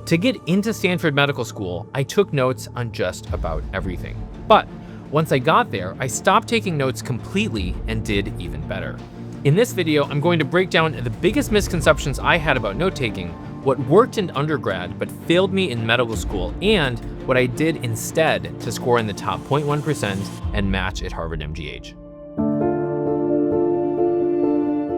To get into Stanford Medical School, I took notes on just about everything. But once I got there, I stopped taking notes completely and did even better. In this video, I'm going to break down the biggest misconceptions I had about note-taking, what worked in undergrad but failed me in medical school, and what I did instead to score in the top 0.1% and match at Harvard MGH.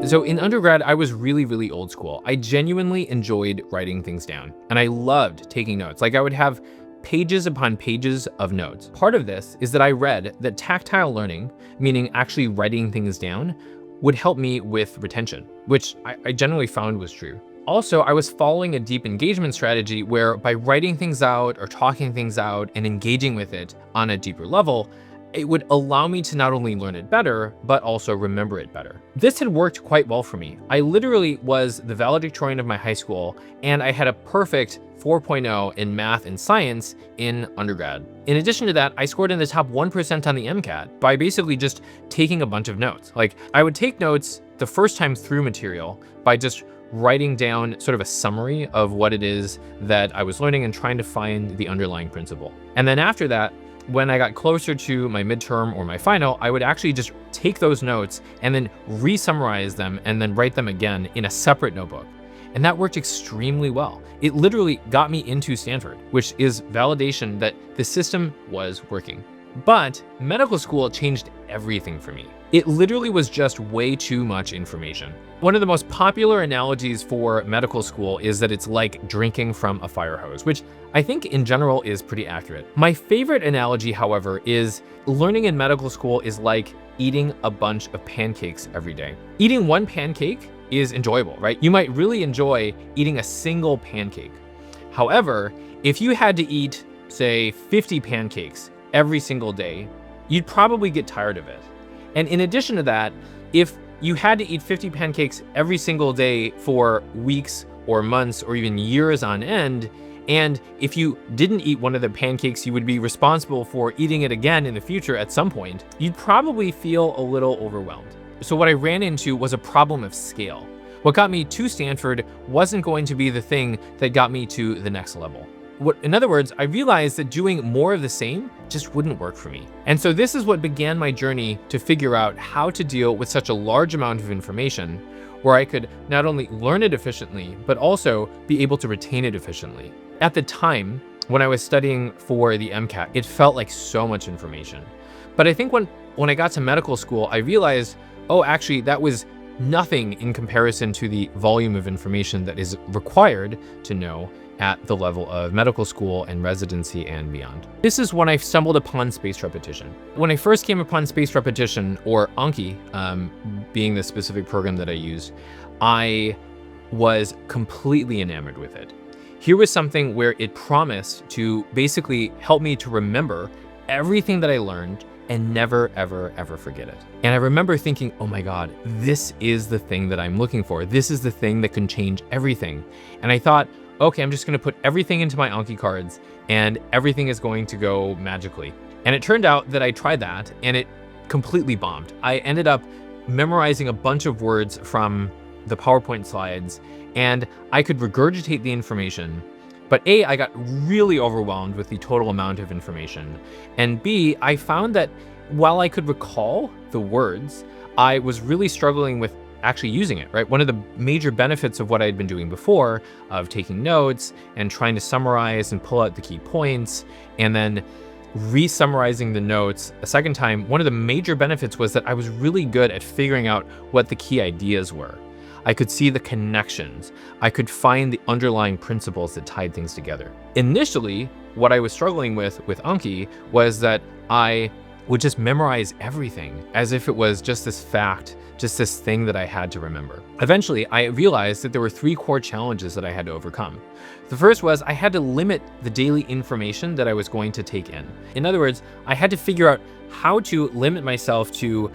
So in undergrad, I was really old school. I genuinely enjoyed writing things down, and I loved taking notes. Like, I would have pages upon pages of notes. Part of this is that I read that tactile learning, meaning actually writing things down, would help me with retention, which I generally found was true. Also, I was following a deep engagement strategy where by writing things out or talking things out and engaging with it on a deeper level, it would allow me to not only learn it better, but also remember it better. This had worked quite well for me. I literally was the valedictorian of my high school, and I had a perfect 4.0 in math and science in undergrad. In addition to that, I scored in the top 1% on the MCAT by basically just taking a bunch of notes. Like, I would take notes the first time through material by just writing down sort of a summary of what it is that I was learning and trying to find the underlying principle. And then after that, when I got closer to my midterm or my final, I would actually just take those notes and then re-summarize them and then write them again in a separate notebook. And that worked extremely well. It literally got me into Stanford, which is validation that the system was working. But medical school changed everything for me. It literally was just way too much information. One of the most popular analogies for medical school is that it's like drinking from a fire hose, which I think in general is pretty accurate. My favorite analogy, however, is learning in medical school is like eating a bunch of pancakes every day. Eating one pancake is enjoyable, right? You might really enjoy eating a single pancake. However, if you had to eat, say, 50 pancakes every single day, you'd probably get tired of it. And in addition to that, if you had to eat 50 pancakes every single day for weeks or months or even years on end, and if you didn't eat one of the pancakes, you would be responsible for eating it again in the future at some point, you'd probably feel a little overwhelmed. So what I ran into was a problem of scale. What got me to Stanford wasn't going to be the thing that got me to the next level. In other words, I realized that doing more of the same just wouldn't work for me. And so this is what began my journey to figure out how to deal with such a large amount of information where I could not only learn it efficiently, but also be able to retain it efficiently. At the time, when I was studying for the MCAT, it felt like so much information. But I think when I got to medical school, I realized, oh, actually, that was nothing in comparison to the volume of information that is required to know at the level of medical school and residency and beyond. This is when I stumbled upon spaced repetition. When I first came upon spaced repetition, or Anki, being the specific program that I used, I was completely enamored with it. Here was something where it promised to basically help me to remember everything that I learned and never, ever forget it. And I remember thinking, oh my God, this is the thing that I'm looking for. This is the thing that can change everything. And I thought, okay, I'm just gonna put everything into my Anki cards and everything is going to go magically. And it turned out that I tried that and it completely bombed. I ended up memorizing a bunch of words from the PowerPoint slides and I could regurgitate the information, but A, I got really overwhelmed with the total amount of information. And B, I found that while I could recall the words, I was really struggling with actually using it, right? One of the major benefits of what I had been doing before, of taking notes and trying to summarize and pull out the key points, and then re-summarizing the notes a second time, one of the major benefits was that I was really good at figuring out what the key ideas were. I could see the connections. I could find the underlying principles that tied things together. Initially, what I was struggling with Anki was that I would just memorize everything as if it was just this fact, just this thing that I had to remember. Eventually, I realized that there were three core challenges that I had to overcome. The first was I had to limit the daily information that I was going to take in. In other words, I had to figure out how to limit myself to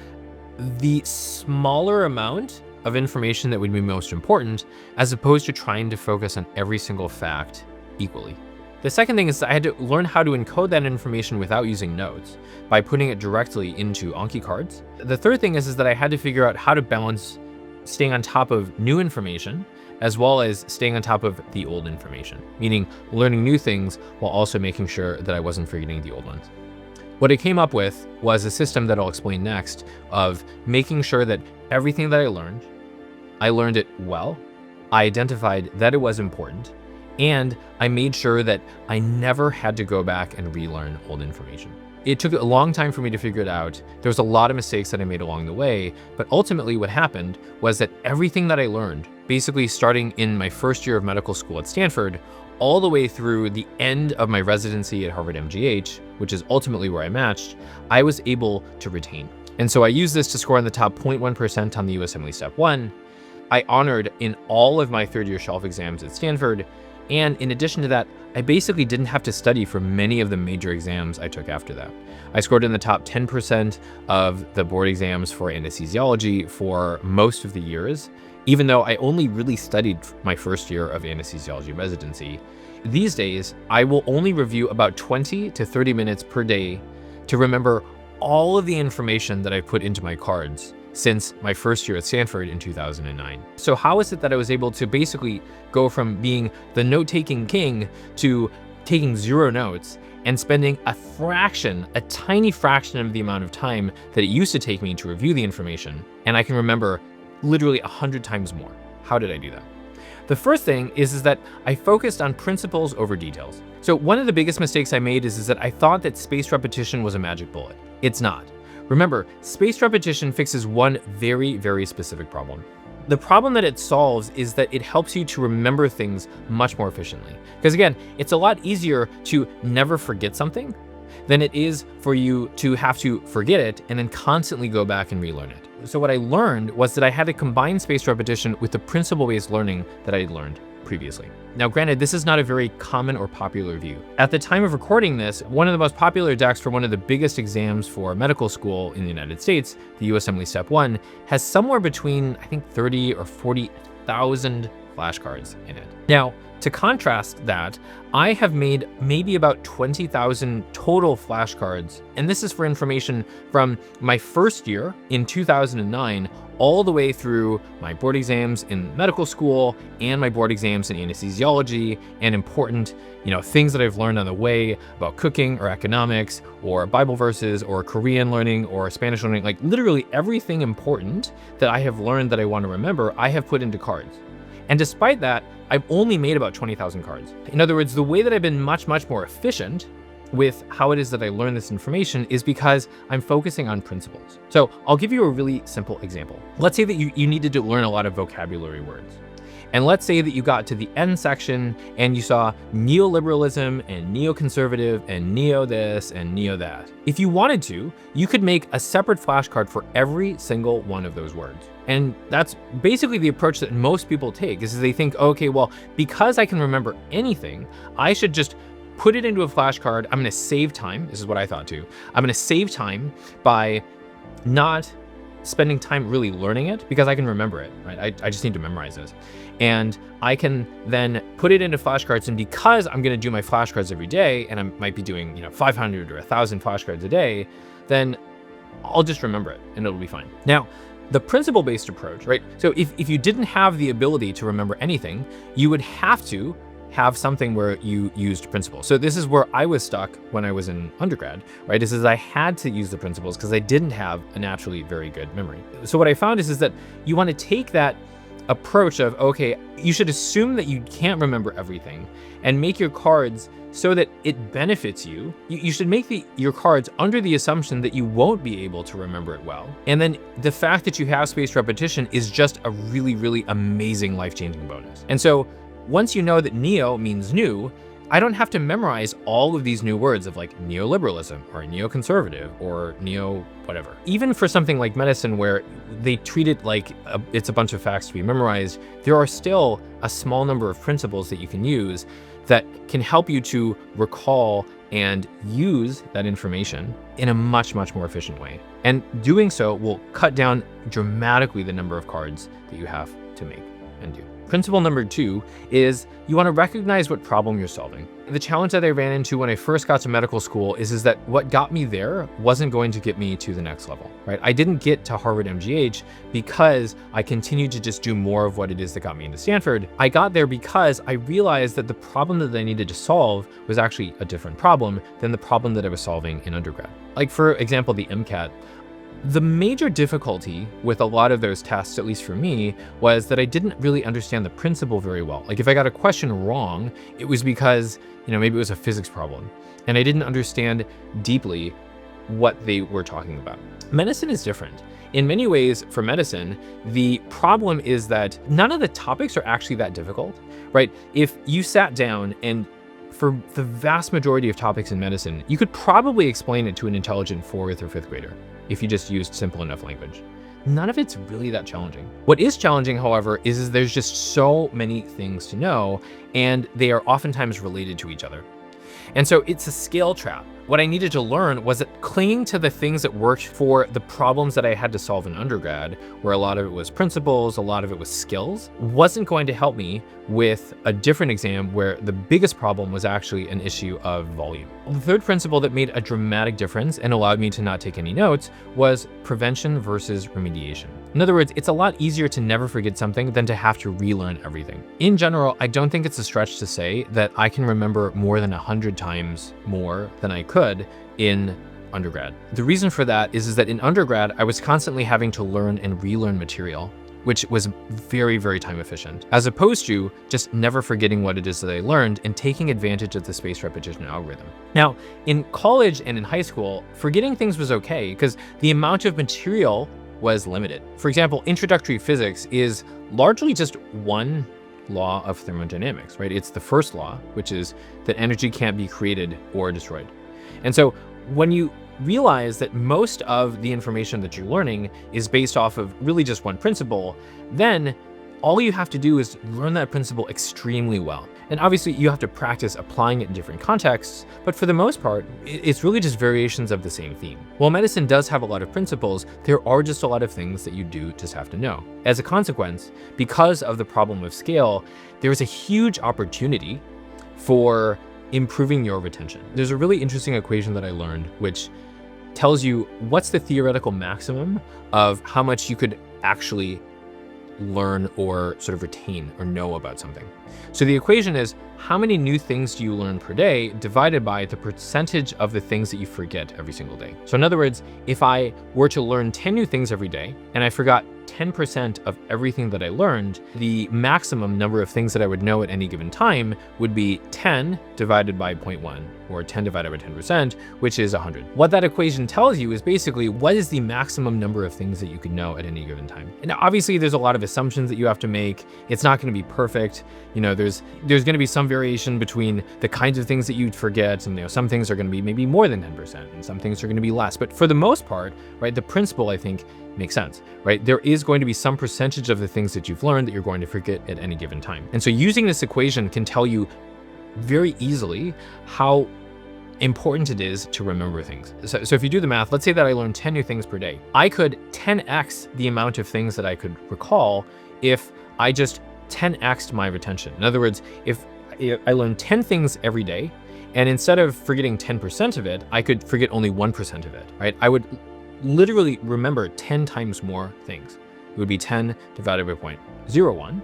the smaller amount of information that would be most important, as opposed to trying to focus on every single fact equally. The second thing is I had to learn how to encode that information without using notes by putting it directly into Anki cards. The third thing is that I had to figure out how to balance staying on top of new information as well as staying on top of the old information, meaning learning new things while also making sure that I wasn't forgetting the old ones. What I came up with was a system that I'll explain next of making sure that everything that I learned it well, I identified that it was important, and I made sure that I never had to go back and relearn old information. It took a long time for me to figure it out. There was a lot of mistakes that I made along the way, but ultimately what happened was that everything that I learned, basically starting in my first year of medical school at Stanford, all the way through the end of my residency at Harvard MGH, which is ultimately where I matched, I was able to retain. And so I used this to score on the top 0.1% on the USMLE Step 1. I honored in all of my third-year shelf exams at Stanford, and in addition to that, I basically didn't have to study for many of the major exams I took after that. I scored in the top 10% of the board exams for anesthesiology for most of the years, even though I only really studied my first year of anesthesiology residency. These days, I will only review about 20 to 30 minutes per day to remember all of the information that I put into my cards since my first year at Stanford in 2009. So how is it that I was able to basically go from being the note-taking king to taking 0 notes and spending a tiny fraction of the amount of time that it used to take me to review the information, and I can remember literally 100 times more? How did I do that? The first thing is that I focused on principles over details. So one of the biggest mistakes I made is that I thought that spaced repetition was a magic bullet. It's not. Remember, spaced repetition fixes one very, very specific problem. The problem that it solves is that it helps you to remember things much more efficiently. Because again, it's a lot easier to never forget something than it is for you to have to forget it and then constantly go back and relearn it. So what I learned was that I had to combine spaced repetition with the principle-based learning that I had learned previously. Now, granted, this is not a very common or popular view. At the time of recording this, one of the most popular decks for one of the biggest exams for medical school in the United States, the USMLE Step 1, has somewhere between, I think, 30 or 40,000 flashcards in it. Now, to contrast that, I have made maybe about 20,000 total flashcards, and this is for information from my first year in 2009 all the way through my board exams in medical school and my board exams in anesthesiology and important, things that I've learned on the way about cooking or economics or Bible verses or Korean learning or Spanish learning, like literally everything important that I have learned that I want to remember, I have put into cards. And despite that, I've only made about 20,000 cards. In other words, the way that I've been much, much more efficient with how it is that I learn this information is because I'm focusing on principles. So I'll give you a really simple example. Let's say that you needed to learn a lot of vocabulary words. And let's say that you got to the end section and you saw neoliberalism and neoconservative and neo this and neo that. If you wanted to, you could make a separate flashcard for every single one of those words. And that's basically the approach that most people take, is they think, okay, well, because I can remember anything, I should just put it into a flashcard. I'm gonna save time. This is what I thought too. I'm gonna save time by not spending time really learning it because I can remember it, right? I just need to memorize it. And I can then put it into flashcards, and because I'm gonna do my flashcards every day, and I might be doing 500 or 1,000 flashcards a day, then I'll just remember it and it'll be fine. Now, the principle-based approach, right? So if you didn't have the ability to remember anything, you would have to have something where you used principles. So this is where I was stuck when I was in undergrad, right? This is I had to use the principles because I didn't have a naturally very good memory. So what I found is that you want to take that approach of, okay, you should assume that you can't remember everything and make your cards so that it benefits you. You should make your cards under the assumption that you won't be able to remember it well. And then the fact that you have spaced repetition is just a really, really amazing life-changing bonus. And so once you know that neo means new, I don't have to memorize all of these new words of like neoliberalism or neoconservative or neo whatever. Even for something like medicine where they treat it like it's a bunch of facts to be memorized, there are still a small number of principles that you can use that can help you to recall and use that information in a much, much more efficient way. And doing so will cut down dramatically the number of cards that you have to make and do. Principle number 2 is you want to recognize what problem you're solving. The challenge that I ran into when I first got to medical school is that what got me there wasn't going to get me to the next level, right? I didn't get to Harvard MGH because I continued to just do more of what it is that got me into Stanford. I got there because I realized that the problem that I needed to solve was actually a different problem than the problem that I was solving in undergrad. Like, for example, the MCAT. The major difficulty with a lot of those tests, at least for me, was that I didn't really understand the principle very well. Like, if I got a question wrong, it was because, maybe it was a physics problem, and I didn't understand deeply what they were talking about. Medicine is different. In many ways, for medicine, the problem is that none of the topics are actually that difficult, right? If you sat down and for the vast majority of topics in medicine, you could probably explain it to an intelligent 4th or 5th grader if you just used simple enough language. None of it's really that challenging. What is challenging, however, is there's just so many things to know, and they are oftentimes related to each other. And so it's a scale trap. What I needed to learn was that clinging to the things that worked for the problems that I had to solve in undergrad, where a lot of it was principles, a lot of it was skills, wasn't going to help me with a different exam where the biggest problem was actually an issue of volume. The third principle that made a dramatic difference and allowed me to not take any notes was prevention versus remediation. In other words, it's a lot easier to never forget something than to have to relearn everything. In general, I don't think it's a stretch to say that I can remember more than 100 times more than I could in undergrad. The reason for that is that in undergrad, I was constantly having to learn and relearn material, which was very, very time efficient, as opposed to just never forgetting what it is that I learned and taking advantage of the spaced repetition algorithm. Now, in college and in high school, forgetting things was okay because the amount of material was limited. For example, introductory physics is largely just one law of thermodynamics, right? It's the first law, which is that energy can't be created or destroyed. And so when you realize that most of the information that you're learning is based off of really just one principle, then all you have to do is learn that principle extremely well. And obviously you have to practice applying it in different contexts, but for the most part, it's really just variations of the same theme. While medicine does have a lot of principles, there are just a lot of things that you do just have to know. As a consequence, because of the problem of scale, there's a huge opportunity for improving your retention. There's a really interesting equation that I learned, which tells you what's the theoretical maximum of how much you could actually learn or sort of retain or know about something. So the equation is how many new things do you learn per day divided by the percentage of the things that you forget every single day. So in other words, if I were to learn 10 new things every day and I forgot 10% of everything that I learned, the maximum number of things that I would know at any given time would be 10 divided by 0.1, or 10 divided by 10%, which is 100. What that equation tells you is basically what is the maximum number of things that you could know at any given time. And obviously there's a lot of assumptions that you have to make. It's not going to be perfect. There's going to be some variation between the kinds of things that you'd forget, and some things are going to be maybe more than 10%, and some things are going to be less. But for the most part, right, the principle, I think, makes sense, right? There is going to be some percentage of the things that you've learned that you're going to forget at any given time. And so using this equation can tell you very easily how important it is to remember things. So if you do the math, let's say that I learned 10 new things per day. I could 10x the amount of things that I could recall if I just 10x'd my retention. In other words, if I learned 10 things every day, and instead of forgetting 10% of it, I could forget only 1% of it, right? I would literally remember 10 times more things. It would be 10 divided by 0.01,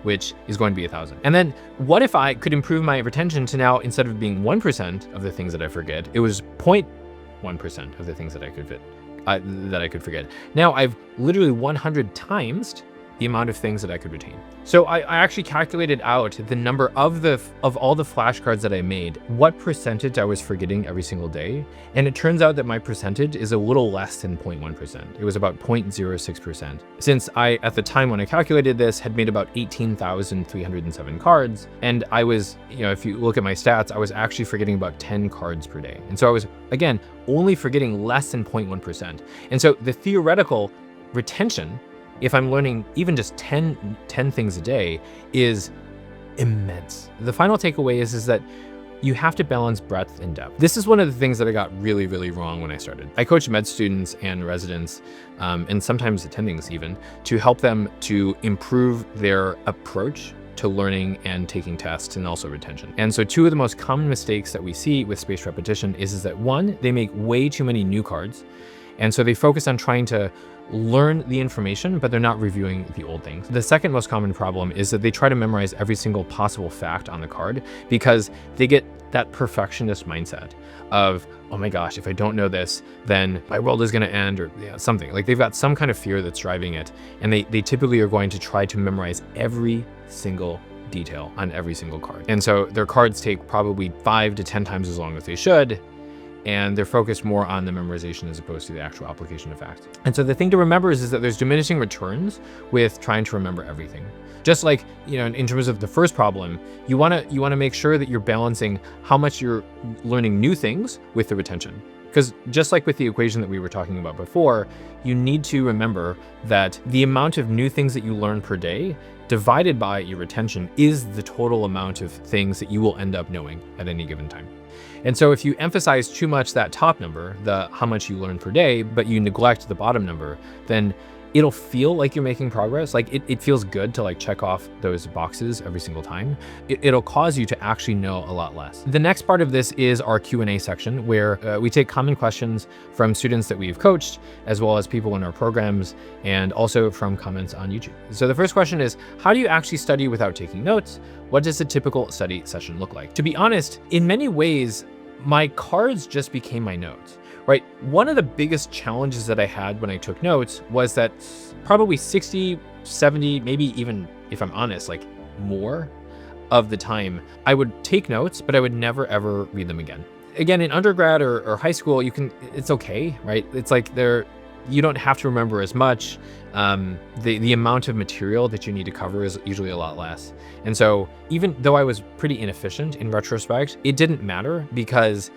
which is going to be 1,000. And then what if I could improve my retention to now, instead of being 1% of the things that I forget, it was 0.1% of the things that I could forget. Now I've literally 100 times the amount of things that I could retain. So I actually calculated out the number of all the flashcards that I made, what percentage I was forgetting every single day. And it turns out that my percentage is a little less than 0.1%. It was about 0.06%. Since I, at the time when I calculated this, had made about 18,307 cards. And I was, if you look at my stats, I was actually forgetting about 10 cards per day. And so I was, again, only forgetting less than 0.1%. And so the theoretical retention, if I'm learning even just 10 things a day, is immense. The final takeaway is that you have to balance breadth and depth. This is one of the things that I got really, really wrong when I started. I coach med students and residents, and sometimes attendings even, to help them to improve their approach to learning and taking tests, and also retention. And so two of the most common mistakes that we see with spaced repetition is that one, they make way too many new cards. And so they focus on trying to learn the information, but they're not reviewing the old things. The second most common problem is that they try to memorize every single possible fact on the card because they get that perfectionist mindset of, oh my gosh, if I don't know this, then my world is gonna end, or something. Like they've got some kind of fear that's driving it. And they typically are going to try to memorize every single detail on every single card. And so their cards take probably 5 to 10 times as long as they should. And they're focused more on the memorization as opposed to the actual application of facts. And so the thing to remember is that there's diminishing returns with trying to remember everything. Just like, in terms of the first problem, you wanna make sure that you're balancing how much you're learning new things with the retention. Because just like with the equation that we were talking about before, you need to remember that the amount of new things that you learn per day divided by your retention is the total amount of things that you will end up knowing at any given time. And so if you emphasize too much that top number, the how much you learn per day, but you neglect the bottom number, then it'll feel like you're making progress. Like it feels good to like check off those boxes every single time. It'll cause you to actually know a lot less. The next part of this is our Q&A section, where we take common questions from students that we've coached, as well as people in our programs, and also from comments on YouTube. So the first question is, how do you actually study without taking notes? What does a typical study session look like? To be honest, in many ways, my cards just became my notes. Right? One of the biggest challenges that I had when I took notes was that probably 60, 70, maybe even, if I'm honest, like more of the time, I would take notes, but I would never ever read them again. Again, in undergrad or high school, it's okay, right? It's like you don't have to remember as much. The amount of material that you need to cover is usually a lot less. And so even though I was pretty inefficient in retrospect, it didn't matter because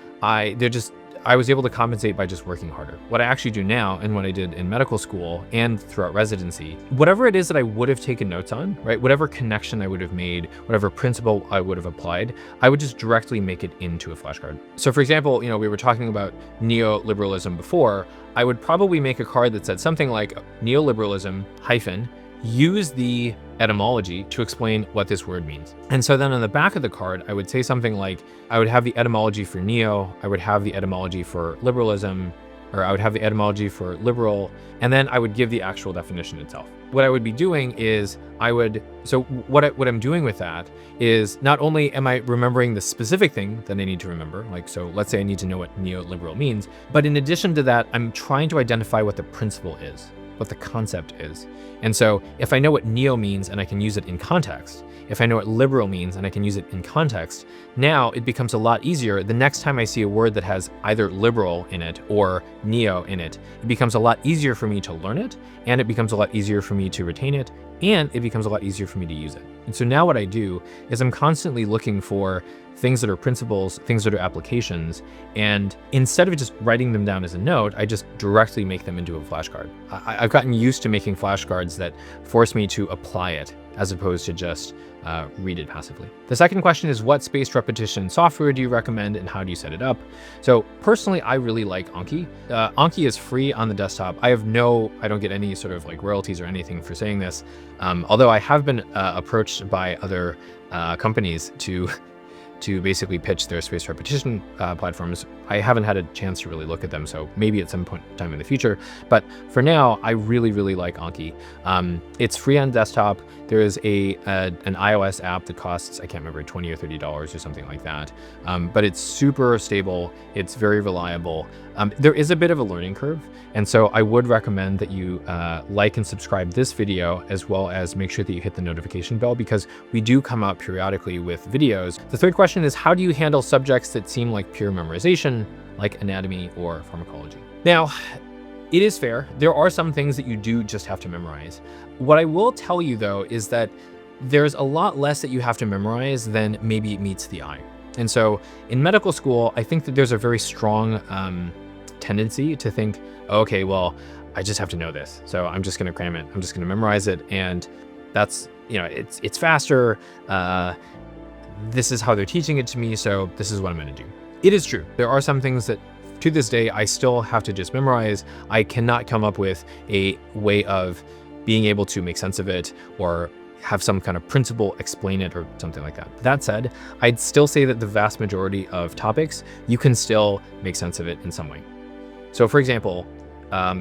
I was able to compensate by just working harder. What I actually do now, and what I did in medical school and throughout residency, whatever it is that I would have taken notes on, right? Whatever connection I would have made, whatever principle I would have applied, I would just directly make it into a flashcard. So for example, we were talking about neoliberalism before. I would probably make a card that said something like neoliberalism hyphen, use the etymology to explain what this word means. And so then on the back of the card, I would say something like, I would have the etymology for neo, I would have the etymology for liberalism, or I would have the etymology for liberal, and then I would give the actual definition itself. What I would be doing is what I'm doing with that is not only am I remembering the specific thing that I need to remember, so let's say I need to know what neoliberal means, but in addition to that, I'm trying to identify what the principle is, what the concept is. And so if I know what neo means and I can use it in context, if I know what liberal means and I can use it in context, now it becomes a lot easier. The next time I see a word that has either liberal in it or neo in it, it becomes a lot easier for me to learn it, and it becomes a lot easier for me to retain it, and it becomes a lot easier for me to use it. And so now what I do is I'm constantly looking for things that are principles, things that are applications, and instead of just writing them down as a note, I just directly make them into a flashcard. I've gotten used to making flashcards that force me to apply it as opposed to just read it passively. The second question is, what spaced repetition software do you recommend and how do you set it up? So personally, I really like Anki. Anki is free on the desktop. I don't get any sort of royalties or anything for saying this, although I have been approached by other companies to basically pitch their spaced repetition platforms. I haven't had a chance to really look at them, so maybe at some point in time in the future. But for now, I really, really like Anki. It's free on desktop. There is an iOS app that costs, I can't remember, $20 or $30 or something like that. But it's super stable. It's very reliable. There is a bit of a learning curve. And so I would recommend that you like and subscribe this video, as well as make sure that you hit the notification bell, because we do come out periodically with videos. The third question is, how do you handle subjects that seem like pure memorization, like anatomy or pharmacology? Now, it is fair. There are some things that you do just have to memorize. What I will tell you though, is that there's a lot less that you have to memorize than maybe meets the eye. And so in medical school, I think that there's a very strong tendency to think, okay, well, I just have to know this, so I'm just gonna cram it. I'm just gonna memorize it, and that's, it's faster. this is how they're teaching it to me, so this is what I'm gonna do. It is true. There are some things that to this day, I still have to just memorize. I cannot come up with a way of being able to make sense of it or have some kind of principle explain it or something like that. That said, I'd still say that the vast majority of topics, you can still make sense of it in some way. So for example,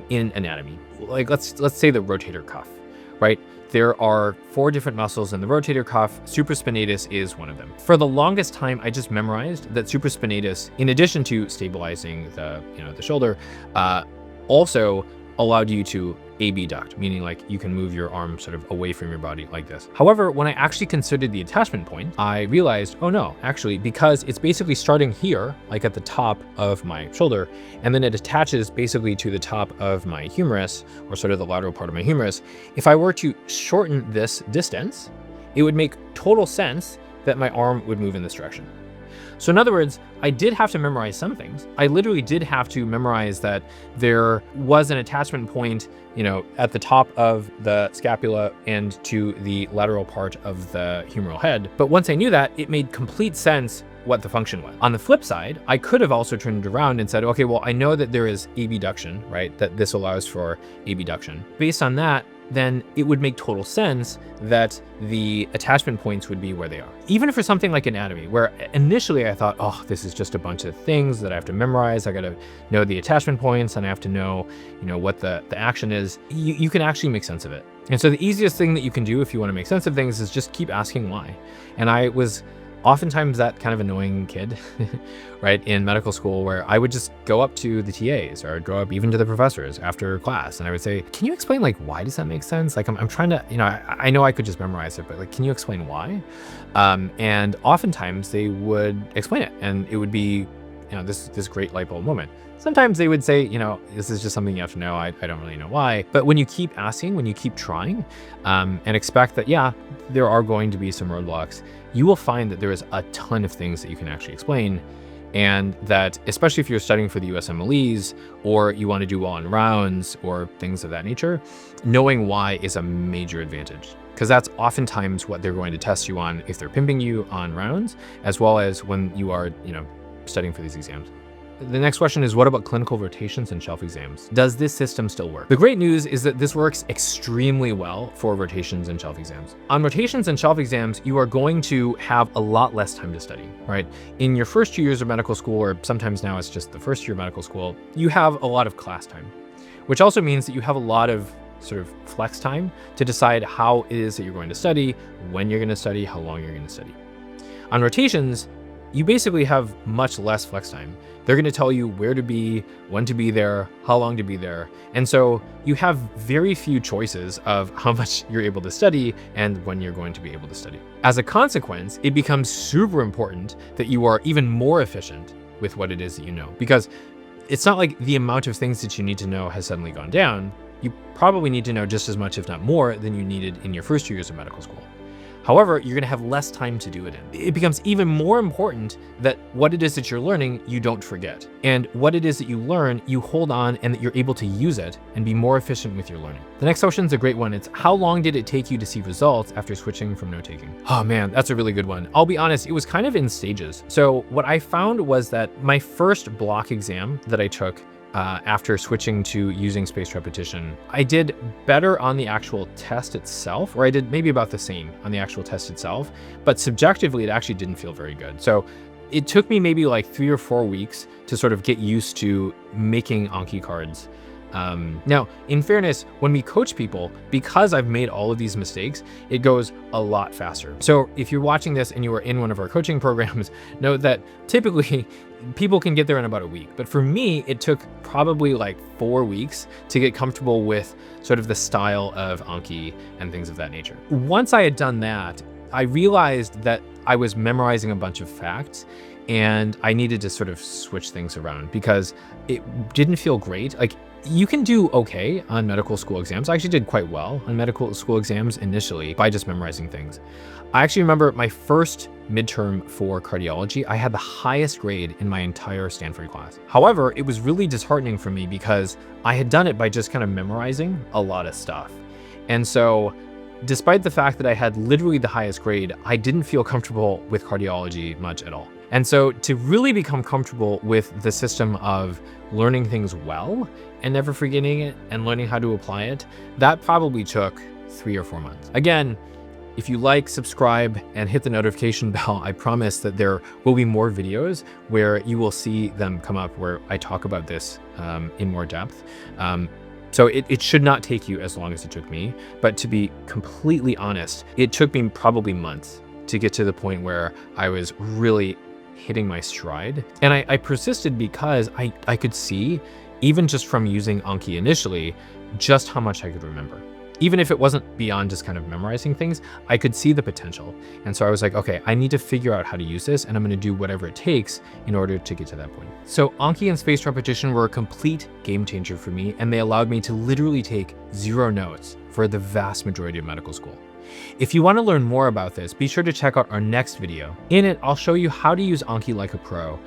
in anatomy, like let's say the rotator cuff, right? There are 4 different muscles in the rotator cuff. Supraspinatus is one of them. For the longest time, I just memorized that supraspinatus, in addition to stabilizing the shoulder, also allowed you to abduct, meaning like you can move your arm sort of away from your body like this. However, when I actually considered the attachment point, I realized, oh no, actually, because it's basically starting here, like at the top of my shoulder, and then it attaches basically to the top of my humerus, or sort of the lateral part of my humerus. If I were to shorten this distance, it would make total sense that my arm would move in this direction. So in other words, I did have to memorize some things. I literally did have to memorize that there was an attachment point, at the top of the scapula and to the lateral part of the humeral head. But once I knew that, it made complete sense what the function was. On the flip side, I could have also turned it around and said, okay, well, I know that there is abduction, right? That this allows for abduction. Based on that, then it would make total sense that the attachment points would be where they are. Even for something like anatomy, where initially I thought, oh, this is just a bunch of things that I have to memorize. I got to know the attachment points and I have to know, what the action is. You can actually make sense of it. And so the easiest thing that you can do if you want to make sense of things is just keep asking why. And I was oftentimes that kind of annoying kid, right, in medical school, where I would just go up to the TAs or I'd go up even to the professors after class and I would say, can you explain, like, why does that make sense? Like, I'm trying to, I know I could just memorize it, but like, can you explain why? And oftentimes they would explain it and it would be, this great light bulb moment. Sometimes they would say, this is just something you have to know. I don't really know why. But when you keep asking, when you keep trying, and expect that, yeah, there are going to be some roadblocks, you will find that there is a ton of things that you can actually explain. And that, especially if you're studying for the USMLEs or you want to do well on rounds or things of that nature, knowing why is a major advantage. Because that's oftentimes what they're going to test you on if they're pimping you on rounds, as well as when you are, studying for these exams. The next question is, what about clinical rotations and shelf exams? Does this system still work? The great news is that this works extremely well for rotations and shelf exams. On rotations and shelf exams, you are going to have a lot less time to study, right? In your first 2 years of medical school, or sometimes now it's just the first year of medical school, you have a lot of class time, which also means that you have a lot of sort of flex time to decide how it is that you're going to study, when you're going to study, how long you're going to study. On rotations, you basically have much less flex time. They're going to tell you where to be, when to be there, how long to be there. And so you have very few choices of how much you're able to study and when you're going to be able to study. As a consequence, it becomes super important that you are even more efficient with what it is that you know, because it's not like the amount of things that you need to know has suddenly gone down. You probably need to know just as much, if not more, than you needed in your first 2 years of medical school. However, you're going to have less time to do it in. It becomes even more important that what it is that you're learning, you don't forget. And what it is that you learn, you hold on and that you're able to use it and be more efficient with your learning. The next question is a great one. It's, how long did it take you to see results after switching from note-taking? Oh man, that's a really good one. I'll be honest, it was kind of in stages. So what I found was that my first block exam that I took after switching to using spaced repetition, I did better on the actual test itself, or I did maybe about the same on the actual test itself, but subjectively, it actually didn't feel very good. So it took me maybe like 3 or 4 weeks to sort of get used to making Anki cards. Now, in fairness, when we coach people, because I've made all of these mistakes, it goes a lot faster. So if you're watching this and you are in one of our coaching programs, know that typically people can get there in about a week. But for me, it took probably like 4 weeks to get comfortable with sort of the style of Anki and things of that nature. Once I had done that, I realized that I was memorizing a bunch of facts and I needed to sort of switch things around because it didn't feel great. Like, you can do okay on medical school exams. I actually did quite well on medical school exams initially by just memorizing things. I actually remember my first midterm for cardiology, I had the highest grade in my entire Stanford class. However, it was really disheartening for me because I had done it by just kind of memorizing a lot of stuff. And so despite the fact that I had literally the highest grade, I didn't feel comfortable with cardiology much at all. And so to really become comfortable with the system of learning things well and never forgetting it and learning how to apply it, that probably took 3 or 4 months. Again, if you like, subscribe, and hit the notification bell, I promise that there will be more videos where you will see them come up where I talk about this in more depth. So it should not take you as long as it took me, but to be completely honest, it took me probably months to get to the point where I was really hitting my stride. And I persisted because I could see, even just from using Anki initially, just how much I could remember. Even if it wasn't beyond just kind of memorizing things, I could see the potential. And so I was like, okay, I need to figure out how to use this, and I'm gonna do whatever it takes in order to get to that point. So Anki and spaced repetition were a complete game changer for me, and they allowed me to literally take 0 notes for the vast majority of medical school. If you wanna learn more about this, be sure to check out our next video. In it, I'll show you how to use Anki like a pro